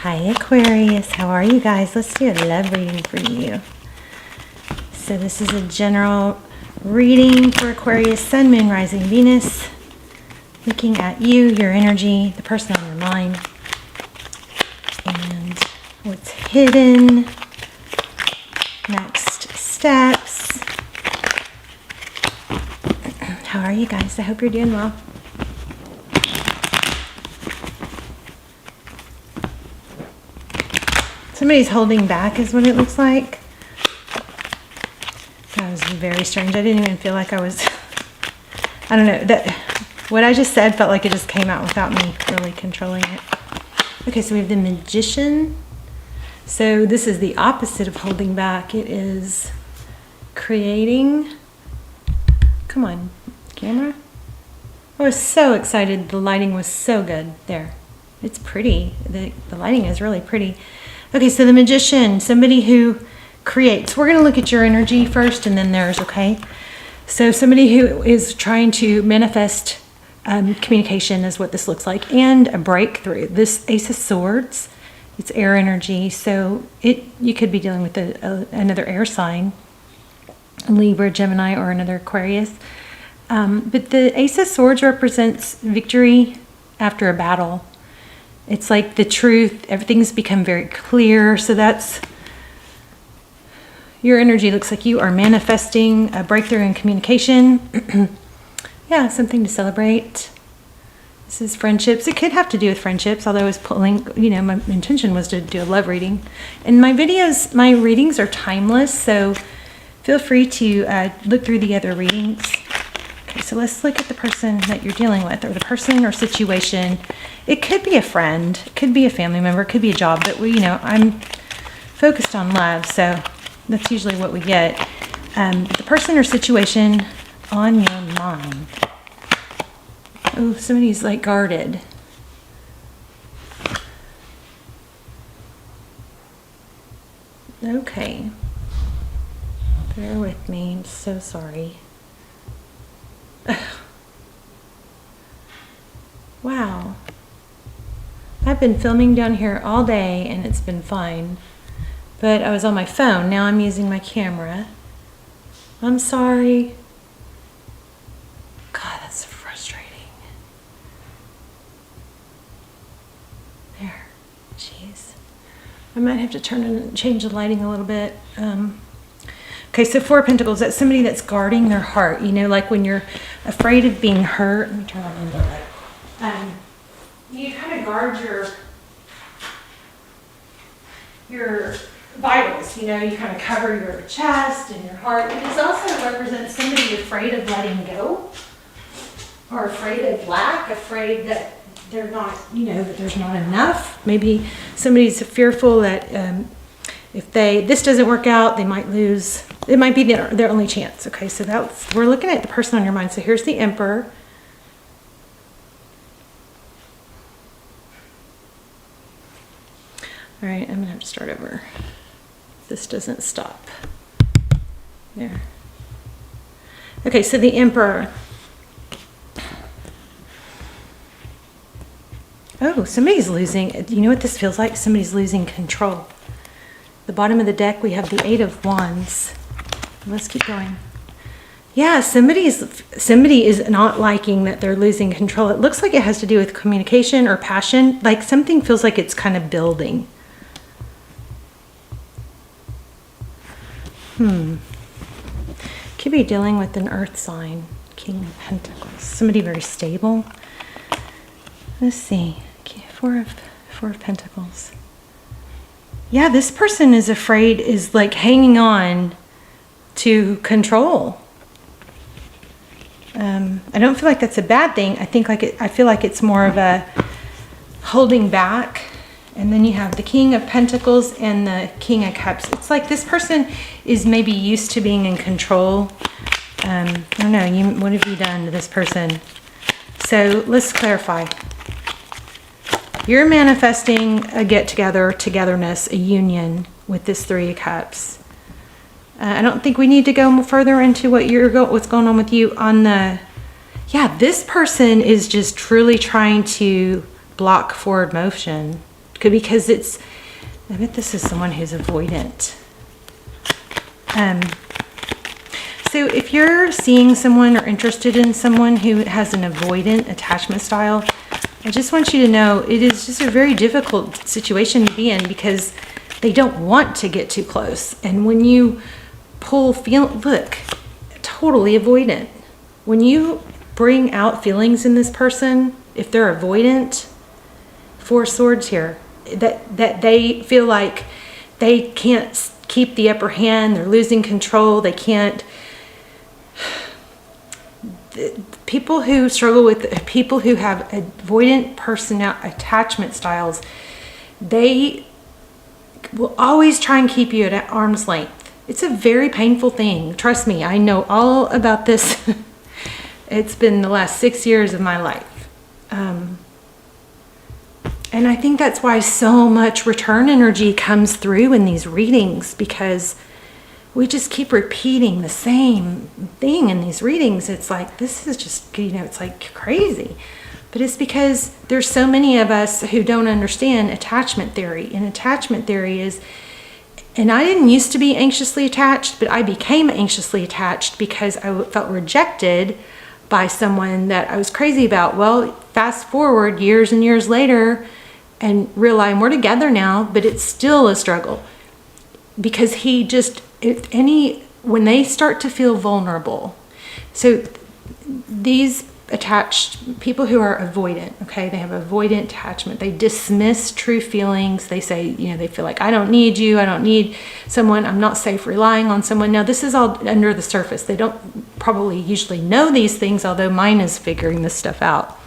Hi Aquarius, how are you guys? Let's do a love reading for you. So this is a general reading for Aquarius, Sun, Moon, Rising, Venus. Looking at you, your energy, the person on your mind, and what's hidden, next steps. How are you guys? I hope you're doing well. Somebody's holding back is what it looks like. That was very strange. I didn't even feel like I was, I don't know, that what I just said felt like it just came out without me really controlling it. Okay, so we have the Magician. So this is the opposite of holding back. It is creating. Come on, camera. I was so excited. The lighting was so good there. It's pretty. The lighting is really pretty. Okay, so the Magician, somebody who creates. We're going to look at your energy first and then theirs, okay? So somebody who is trying to manifest communication is what this looks like, and a breakthrough. This Ace of Swords, it's air energy, so you could be dealing with another air sign, a Libra, Gemini, or another Aquarius. But the Ace of Swords represents victory after a battle. It's like the truth, everything's become very clear. So that's your energy. Looks like you are manifesting a breakthrough in communication. Yeah, something to celebrate. This is friendships. It could have to do with friendships, although I was pulling, my intention was to do a love reading. And my readings are timeless, so feel free to look through the other readings. Okay, so let's look at the person that you're dealing with, or the person or situation. It could be a friend, it could be a family member, it could be a job, but I'm focused on love, so that's usually what we get. The person or situation on your mind. Oh, somebody's like guarded. Okay. Bear with me, I'm so sorry. Wow. I've been filming down here all day and it's been fine. But I was on my phone. Now I'm using my camera. I'm sorry. God, that's frustrating. There. Jeez. I might have to change the lighting a little bit. Okay, so Four of Pentacles, that's somebody that's guarding their heart. Like when you're afraid of being hurt. Let me turn on the light. You kind of guard your vitals. You kind of cover your chest and your heart. It also represents somebody afraid of letting go, or afraid of lack, afraid that they're not, that there's not enough. Maybe somebody's fearful that if this doesn't work out, they might lose. It might be their only chance. Okay, so we're looking at the person on your mind. So here's the Emperor. All right, I'm gonna have to start over. This doesn't stop. There. Okay, so the Emperor. Oh, somebody's losing. You know what this feels like? Somebody's losing control. The bottom of the deck, we have the Eight of Wands. Let's keep going. Yeah, somebody is not liking that they're losing control. It looks like it has to do with communication or passion. Like something feels like it's kind of building. Could be dealing with an earth sign. King of Pentacles. Somebody very stable. Let's see. Okay, Four of Pentacles. Yeah, this person is afraid, is like hanging on to control. I don't feel like that's a bad thing. I feel like it's more of a holding back. And then you have the King of Pentacles and the King of Cups. It's like this person is maybe used to being in control. I don't know, what have you done to this person? So let's clarify. You're manifesting a get-together, togetherness, a union with this Three of Cups. I don't think we need to go further into what's going on with you on the. Yeah, this person is just truly trying to block forward motion, because I bet this is someone who's avoidant. So if you're seeing someone or interested in someone who has an avoidant attachment style, I just want you to know it is just a very difficult situation to be in because they don't want to get too close. And when you look, totally avoidant. When you bring out feelings in this person, if they're avoidant, 4 swords here, that they feel like they can't keep the upper hand, they're losing control, they can't. People who struggle with, people who have avoidant attachment styles, they will always try and keep you at arm's length. It's a very painful thing. Trust me, I know all about this. It's been the last 6 years of my life. And I think that's why so much return energy comes through in these readings, because we just keep repeating the same thing in these readings. It's like, this is just, it's like crazy. But it's because there's so many of us who don't understand attachment theory. And attachment theory is, and I didn't used to be anxiously attached, but I became anxiously attached because I felt rejected by someone that I was crazy about. Well, fast forward years and years later and realize we're together now, but it's still a struggle. Because when they start to feel vulnerable, so these attached people who are avoidant, okay, they have avoidant attachment, they dismiss true feelings. They say, they feel like, I don't need you, I don't need someone, I'm not safe relying on someone. Now, this is all under the surface. They don't probably usually know these things, although mine is figuring this stuff out.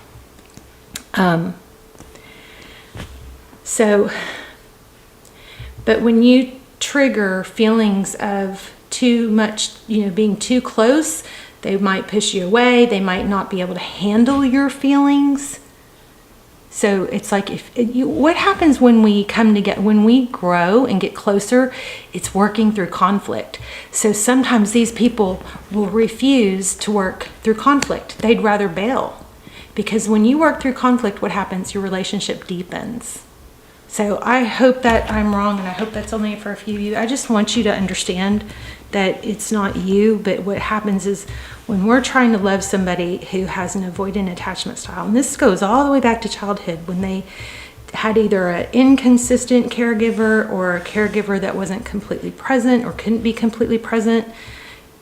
But when you trigger feelings of too much, being too close, they might push you away. They might not be able to handle your feelings. So it's like, what happens when we come together, when we grow and get closer, it's working through conflict. So sometimes these people will refuse to work through conflict. They'd rather bail. Because when you work through conflict, what happens? Your relationship deepens. So I hope that I'm wrong, and I hope that's only for a few of you. I just want you to understand that it's not you, but what happens is when we're trying to love somebody who has an avoidant attachment style, and this goes all the way back to childhood, when they had either an inconsistent caregiver or a caregiver that wasn't completely present or couldn't be completely present,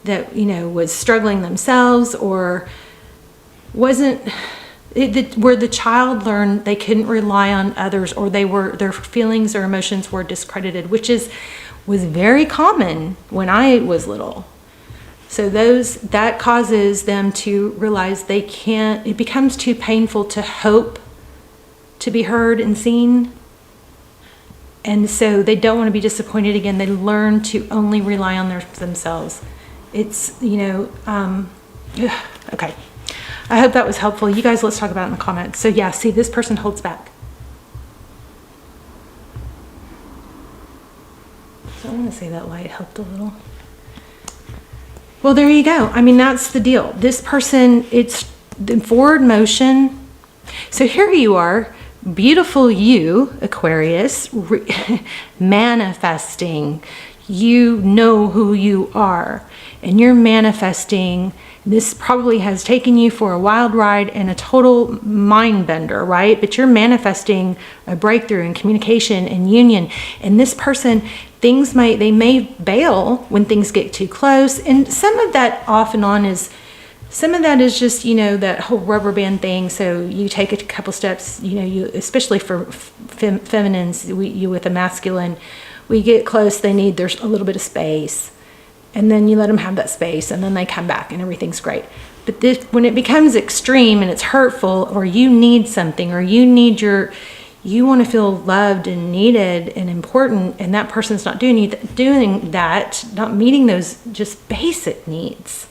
that, was struggling themselves or wasn't... where the child learned they couldn't rely on others, or their feelings or emotions were discredited, which was very common when I was little. So that causes them to realize they can't. It becomes too painful to hope to be heard and seen, and so they don't want to be disappointed again. They learn to only rely on themselves. It's okay. I hope that was helpful. You guys, let's talk about it in the comments. So yeah, see, this person holds back. So I want to say that light helped a little. Well, there you go. I mean, that's the deal. This person, it's the forward motion. So here you are, beautiful you, Aquarius, manifesting. You know who you are, and you're manifesting. This probably has taken you for a wild ride and a total mind bender, right? But you're manifesting a breakthrough in communication and union. And this person, they may bail when things get too close. And some of that off and on is, some of that is just, that whole rubber band thing. So you take a couple steps, you, especially for feminines, you with a masculine, we get close, there's a little bit of space. And then you let them have that space, and then they come back and everything's great. But when it becomes extreme and it's hurtful, or you need something, or you want to feel loved and needed and important, and that person's not doing that, not meeting those just basic needs,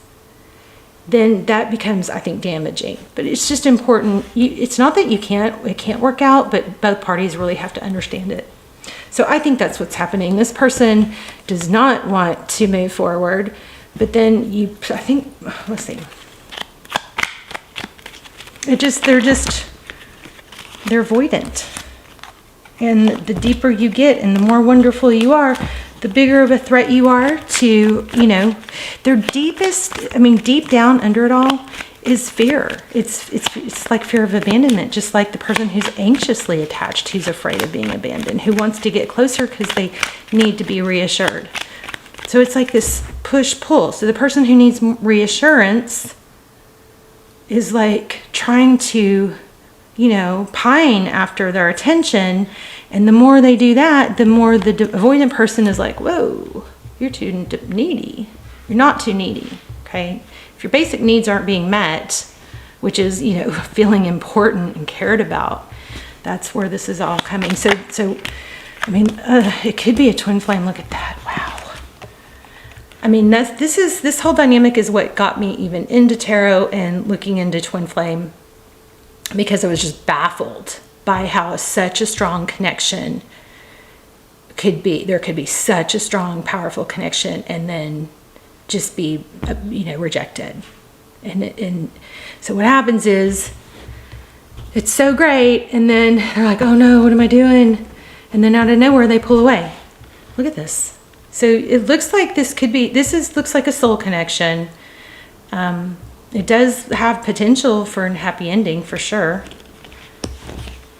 then that becomes, I think, damaging. But it's just important. It's not that it can't work out, but both parties really have to understand it. So I think that's what's happening. This person does not want to move forward, but then let's see. They're avoidant. And the deeper you get and the more wonderful you are, the bigger of a threat you are to, you know, their deepest, I mean, deep down under it all is fear. It's like fear of abandonment, just like the person who's anxiously attached, who's afraid of being abandoned, who wants to get closer because they need to be reassured. So it's like this push-pull. So the person who needs reassurance is like trying to, you know, pine after their attention. And the more they do that, the more the avoidant person is like, whoa, you're too needy. You're not too needy, okay? If your basic needs aren't being met, which is, you know, feeling important and cared about, that's where this is all coming. So I mean, it could be a twin flame. Look at that. Wow. I mean, this whole dynamic is what got me even into tarot and looking into twin flame, because I was just baffled by how such a strong connection could be. There could be such a strong, powerful connection and then just be, you know, rejected. And so what happens is it's so great, and then they're like, oh no, what am I doing? And then out of nowhere they pull away. Look at this. So it looks like this could be, looks like a soul connection. It does have potential for a happy ending for sure.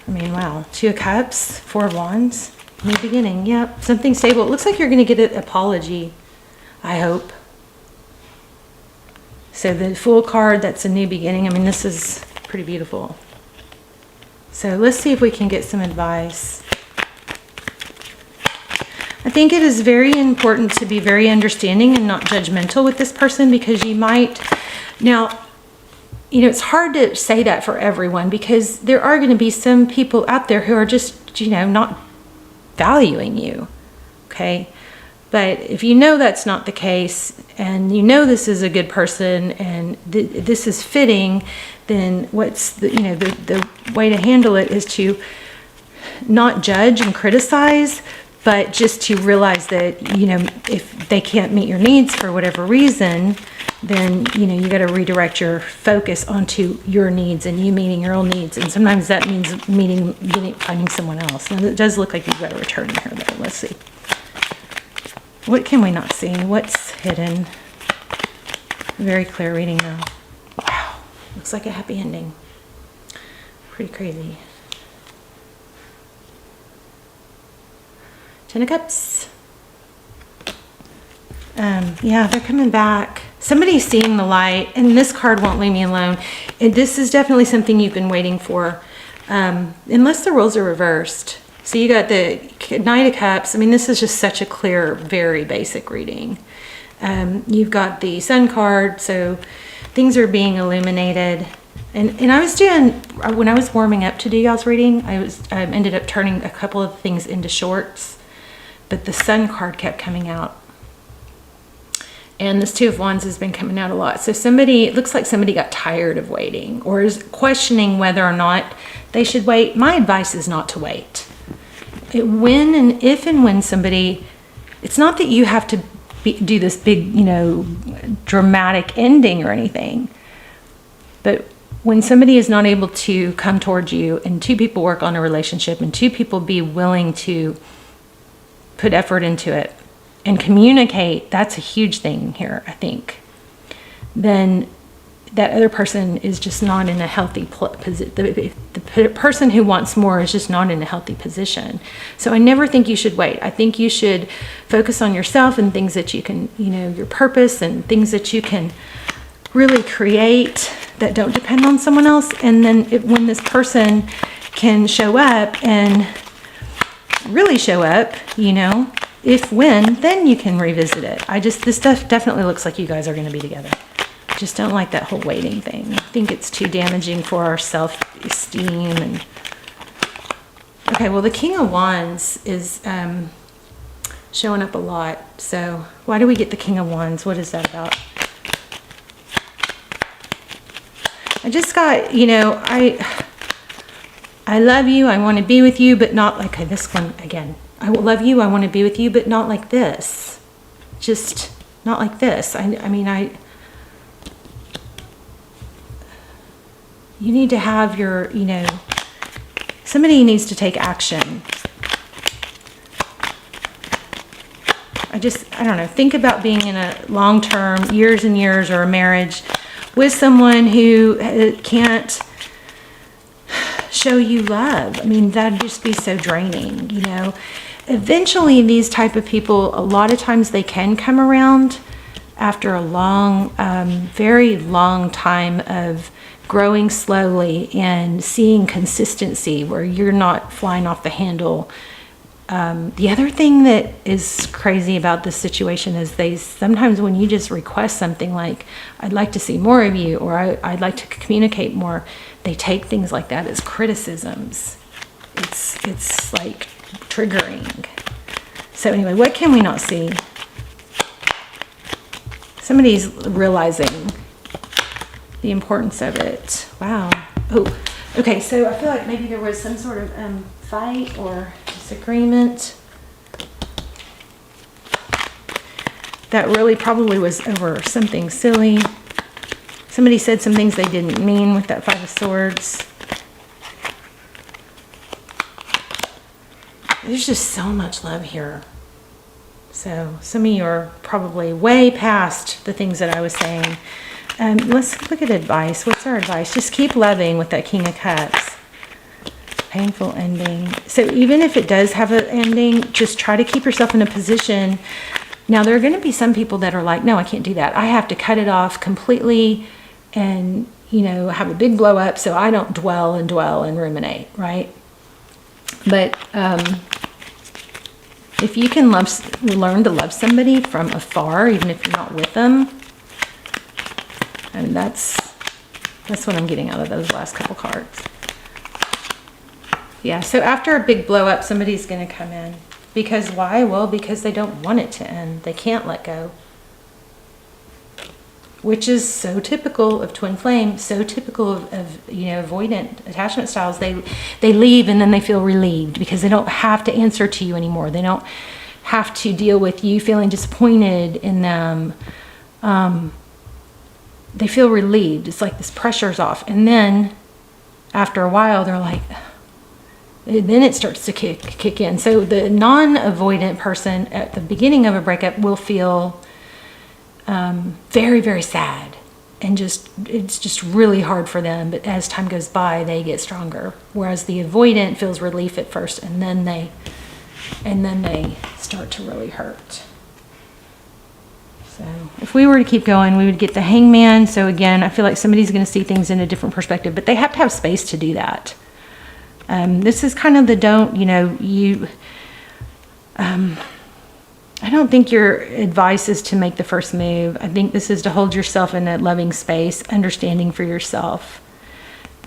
I mean, wow. 2 of Cups, 4 of Wands, new beginning. Yep, something stable. It looks like you're going to get an apology, I hope. So the Fool card, that's a new beginning. I mean, this is pretty beautiful. So let's see if we can get some advice. I think it is very important to be very understanding and not judgmental with this person, because you might, now, you know, it's hard to say that for everyone, because there are going to be some people out there who are just, you know, not valuing you, okay? But if you know that's not the case, and you know this is a good person, and this is fitting, then what's the, you know, the way to handle it is to not judge and criticize, but just to realize that, you know, if they can't meet your needs for whatever reason, then, you know, you got to redirect your focus onto your needs and you meeting your own needs. And sometimes that means finding someone else. And it does look like you've got a return here, though. Let's see. What can we not see? What's hidden? Very clear reading, though. Wow. Looks like a happy ending. Pretty crazy. 10 of Cups. Yeah, they're coming back. Somebody's seeing the light, and this card won't leave me alone. And this is definitely something you've been waiting for, unless the roles are reversed. So you got the Knight of Cups. I mean, this is just such a clear, very basic reading. You've got the Sun card, so things are being illuminated. And I was doing, when I was warming up to do y'all's reading, I ended up turning a couple of things into shorts, but the Sun card kept coming out. And this 2 of Wands has been coming out a lot. So somebody, it looks like somebody got tired of waiting or is questioning whether or not they should wait. My advice is not to wait. If and when somebody, it's not that you have to do this big, you know, dramatic ending or anything. But when somebody is not able to come towards you, and 2 people work on a relationship, and 2 people be willing to put effort into it and communicate, that's a huge thing here, I think. Then that other person is just not in a healthy position. The person who wants more is just not in a healthy position. So I never think you should wait. I think you should focus on yourself and things that you can, you know, your purpose and things that you can really create that don't depend on someone else. And then when this person can show up and really show up, you know, then you can revisit it. This stuff definitely looks like you guys are going to be together. I just don't like that whole waiting thing. I think it's too damaging for our self-esteem. And okay, well, the King of Wands is showing up a lot. So why do we get the King of Wands? What is that about? I just got, you know, I love you, I want to be with you, but not like this one again. I will love you, I want to be with you, but not like this. Just not like this. You need to have your, you know, somebody needs to take action. I don't know, think about being in a long-term, years and years, or a marriage with someone who can't show you love. I mean, that'd just be so draining, you know. Eventually, these type of people, a lot of times they can come around after a long, very long time of growing slowly and seeing consistency where you're not flying off the handle. The other thing that is crazy about this situation is sometimes when you just request something like, I'd like to see more of you, or I'd like to communicate more, they take things like that as criticisms. It's like triggering. So anyway, what can we not see? Somebody's realizing the importance of it. Wow. Oh, okay. So I feel like maybe there was some sort of fight or disagreement that really probably was over something silly. Somebody said some things they didn't mean with that Five of Swords. There's just so much love here. So some of you are probably way past the things that I was saying. Let's look at advice. What's our advice? Just keep loving with that King of Cups. Painful ending. So even if it does have an ending, just try to keep yourself in a position. Now, there are going to be some people that are like, no, I can't do that. I have to cut it off completely and, you know, have a big blow up so I don't dwell and ruminate, right? But if you can learn to love somebody from afar, even if you're not with them, and that's what I'm getting out of those last couple cards. Yeah, so after a big blow up, somebody's going to come in. Because why? Well, because they don't want it to end. They can't let go. Which is so typical of twin flame, so typical of you know, avoidant attachment styles. They leave and then they feel relieved because they don't have to answer to you anymore. They don't have to deal with you feeling disappointed in them. They feel relieved. It's like this pressure's off. And then after a while, they're like, then it starts to kick in. So the non-avoidant person at the beginning of a breakup will feel very, very sad, and it's just really hard for them. But as time goes by, they get stronger. Whereas the avoidant feels relief at first, and then they start to really hurt. So if we were to keep going, we would get the Hangman. So again, I feel like somebody's going to see things in a different perspective, but they have to have space to do that. This is kind of the I don't think your advice is to make the first move. I think this is to hold yourself in a loving space, understanding for yourself,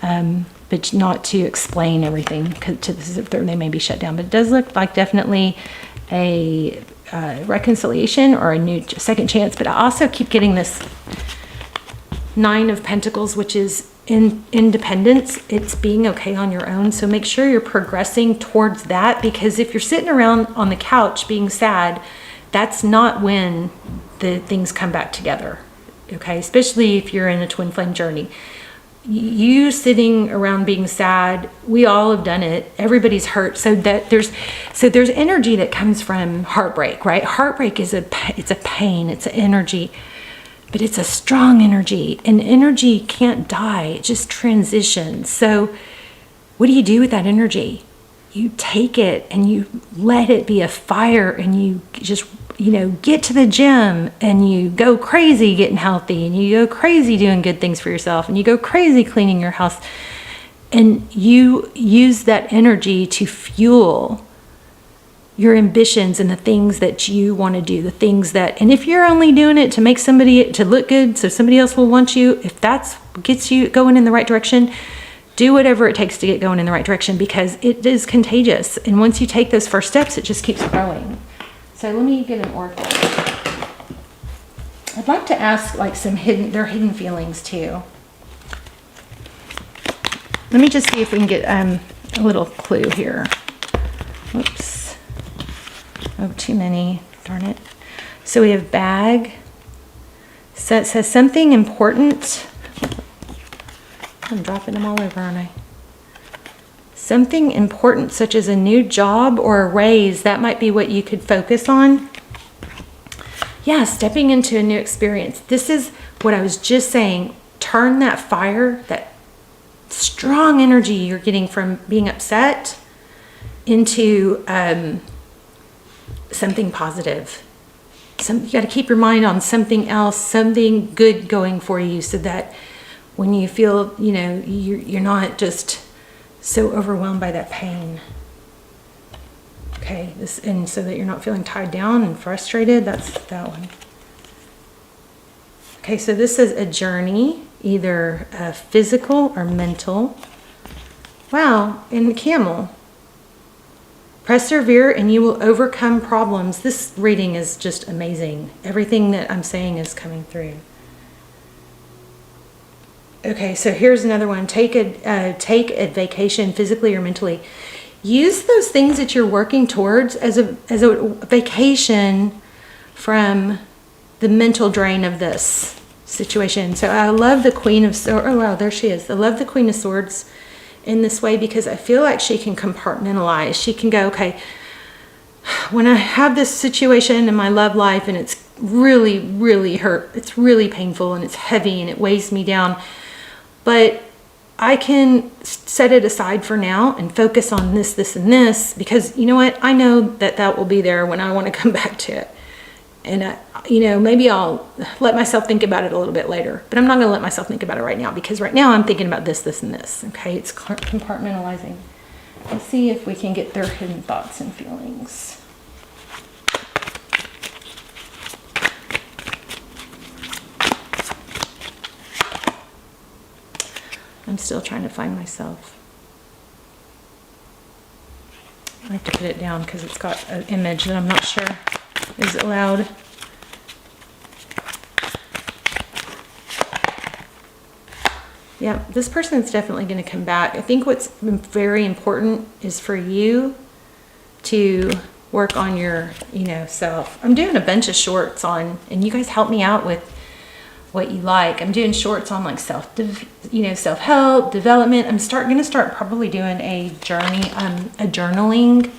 but not to explain everything because they may be shut down. But it does look like definitely a reconciliation or a new second chance. But I also keep getting this Nine of Pentacles, which is independence. It's being okay on your own. So make sure you're progressing towards that, because if you're sitting around on the couch being sad, that's not when the things come back together. Okay, especially if you're in a twin flame journey. You sitting around being sad, we all have done it. Everybody's hurt. So there's energy that comes from heartbreak, right? Heartbreak is it's a pain, it's an energy. But it's a strong energy, and energy can't die. It just transitions. So what do you do with that energy? You take it and you let it be a fire, and you just, get to the gym and you go crazy getting healthy, and you go crazy doing good things for yourself, and you go crazy cleaning your house, and you use that energy to fuel your ambitions and the things that you want to do, and if you're only doing it to make somebody to look good so somebody else will want you, if that's gets you going in the right direction, do whatever it takes to get going in the right direction, because it is contagious. And once you take those first steps, it just keeps growing. So let me get an oracle. I'd like to ask like their hidden feelings too. Let me just see if we can get a little clue here. Oops. Oh, too many. Darn it. So we have bag. So it says something important. I'm dropping them all over, aren't I? Something important, such as a new job or a raise, that might be what you could focus on. Yeah, stepping into a new experience. This is what I was just saying. Turn that fire, that strong energy you're getting from being upset, into something positive. You got to keep your mind on something else, something good going for you, so that when you feel, you know, you're not just so overwhelmed by that pain. Okay, and so that you're not feeling tied down and frustrated. That's that one. Okay, so this is a journey, either physical or mental. Wow, and the camel. Persevere and you will overcome problems. This reading is just amazing. Everything that I'm saying is coming through. Okay, so here's another one. Take a vacation, physically or mentally. Use those things that you're working towards as a vacation from the mental drain of this situation. So I love the Queen of Swords. Oh wow, there she is. I love the Queen of Swords in this way, because I feel like she can compartmentalize. She can go, okay, when I have this situation in my love life and it's really, really hurt, it's really painful and it's heavy and it weighs me down, but I can set it aside for now and focus on this, this, and this, because you know what? I know that that will be there when I want to come back to it. And, you know, maybe I'll let myself think about it a little bit later, but I'm not going to let myself think about it right now, because right now I'm thinking about this, this, and this. Okay, it's compartmentalizing. Let's see if we can get their hidden thoughts and feelings. I'm still trying to find myself. I have to put it down because it's got an image that I'm not sure is allowed. Yeah, this person is definitely going to come back. I think what's very important is for you to work on your, you know, self. I'm doing a bunch of shorts on, and you guys help me out with what you like. I'm doing shorts on like self-help, development. I'm going to start probably doing a journaling,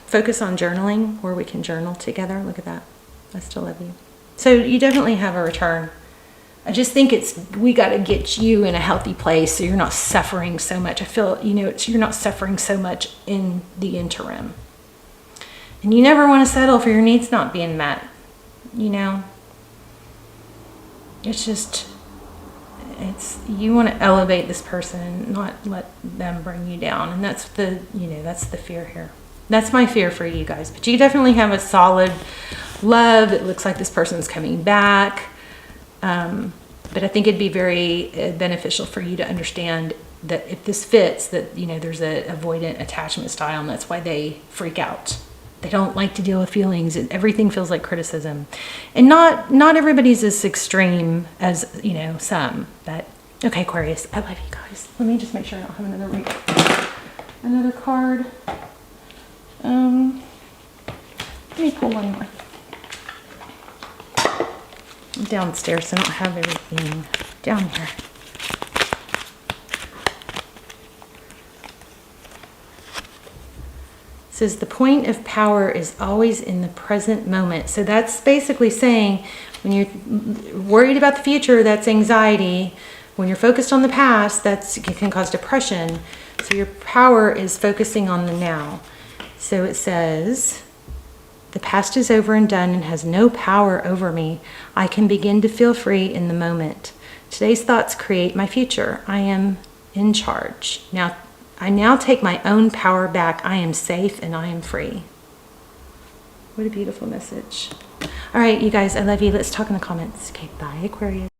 focus on journaling, where we can journal together. Look at that. I still love you. So you definitely have a return. I just think we got to get you in a healthy place so you're not suffering so much. I feel, you know, you're not suffering so much in the interim. And you never want to settle for your needs not being met. You know, it's just, you want to elevate this person, not let them bring you down. And that's the, you know, that's the fear here. That's my fear for you guys. But you definitely have a solid love. It looks like this person's coming back. But I think it'd be very beneficial for you to understand that if this fits, that, you know, there's a avoidant attachment style, and that's why they freak out. They don't like to deal with feelings. Everything feels like criticism. And not everybody's as extreme as, you know, some. But, okay, Aquarius, I love you guys. Let me just make sure I don't have another card. Let me pull one more. I'm downstairs, so I don't have everything down here. It says the point of power is always in the present moment. So that's basically saying when you're worried about the future, that's anxiety. When you're focused on the past, it can cause depression. So your power is focusing on the now. So it says, the past is over and done and has no power over me. I can begin to feel free in the moment. Today's thoughts create my future. I am in charge. I now take my own power back. I am safe and I am free. What a beautiful message. All right, you guys, I love you. Let's talk in the comments. Okay, bye, Aquarius.